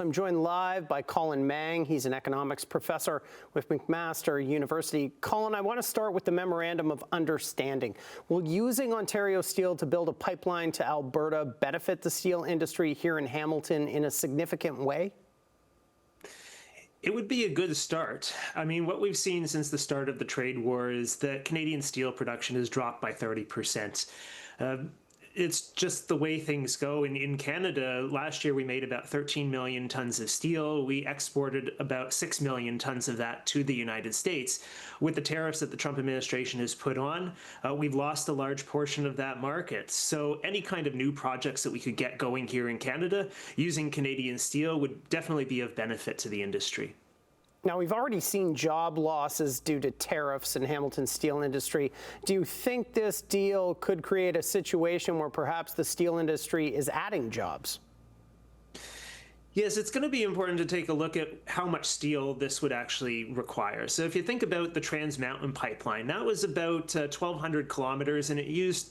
I'm joined live by Colin Mang. He's an economics professor with McMaster University. Colin, I want to start with the Memorandum of Understanding. Will using Ontario steel to build a pipeline to Alberta benefit the steel industry here in Hamilton in a significant way? It would be a good start. I mean, what we've seen since the start of the trade war is that Canadian steel production has dropped by 30%. It's just the way things go. In Canada, last year we made about 13 million tons of steel. We exported about 6 million tons of that to the United States. With the tariffs that the Trump administration has put on, we've lost a large portion of that market. So any kind of new projects that we could get going here in Canada using Canadian steel would definitely be of benefit to the industry. Now, we've already seen job losses due to tariffs in Hamilton's steel industry. Do you think this deal could create a situation where perhaps the steel industry is adding jobs? Yes, it's going to be important to take a look at how much steel this would actually require. So if you think about the Trans Mountain pipeline, that was about 1,200 kilometers, and it used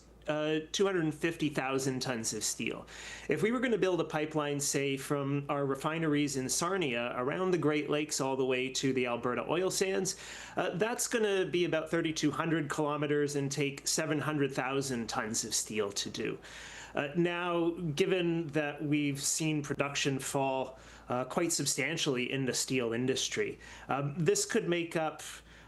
250,000 tons of steel. If we were going to build a pipeline, say, from our refineries in Sarnia around the Great Lakes all the way to the Alberta oil sands, that's going to be about 3,200 kilometers and take 700,000 tons of steel to do. Now, given that we've seen production fall quite substantially in the steel industry, this could make up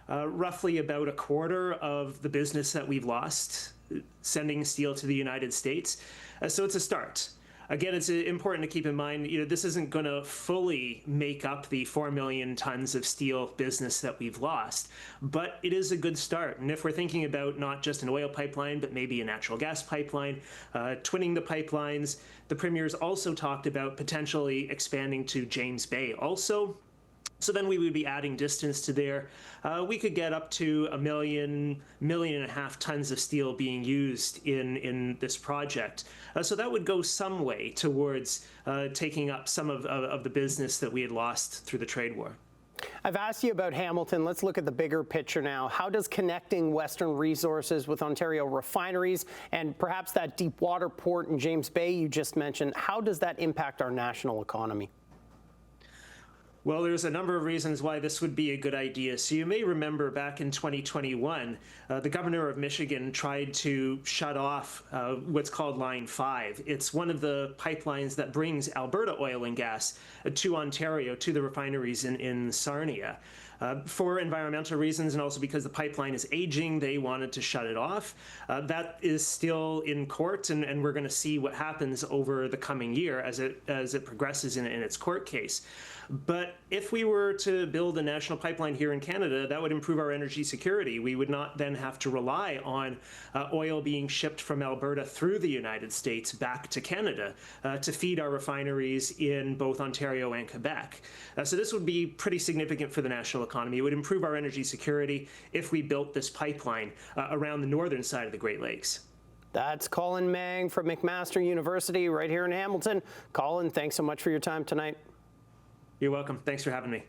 roughly about a quarter of the business that we've lost sending steel to the United States. So it's a start. Again, it's important to keep in mind, this isn't going to fully make up the 4 million tons of steel business that we've lost, but it is a good start. And if we're thinking about not just an oil pipeline, but maybe a natural gas pipeline, twinning the pipelines, the Premier's also talked about potentially expanding to James Bay also. So then we would be adding distance to there. We could get up to 1 million, 1.5 million tons of steel being used in this project. So that would go some way towards taking up some of the business that we had lost through the trade war. I've asked you about Hamilton. Let's look at the bigger picture now. How does connecting Western resources with Ontario refineries and perhaps that deep water port in James Bay you just mentioned, how does that impact our national economy? Well, there's a number of reasons why this would be a good idea. So you may remember back in 2021, the governor of Michigan tried to shut off what's called Line 5. It's one of the pipelines that brings Alberta oil and gas to Ontario, to the refineries in Sarnia. For environmental reasons and also because the pipeline is aging, they wanted to shut it off. That is still in court, and we're going to see what happens over the coming year as it progresses in its court case. But if we were to build a national pipeline here in Canada, that would improve our energy security. We would not then have to rely on oil being shipped from Alberta through the United States back to Canada to feed our refineries in both Ontario and Quebec. So this would be pretty significant for the national economy. It would improve our energy security if we built this pipeline around the northern side of the Great Lakes. That's Colin Mang from McMaster University right here in Hamilton. Colin, thanks so much for your time tonight. You're welcome. Thanks for having me.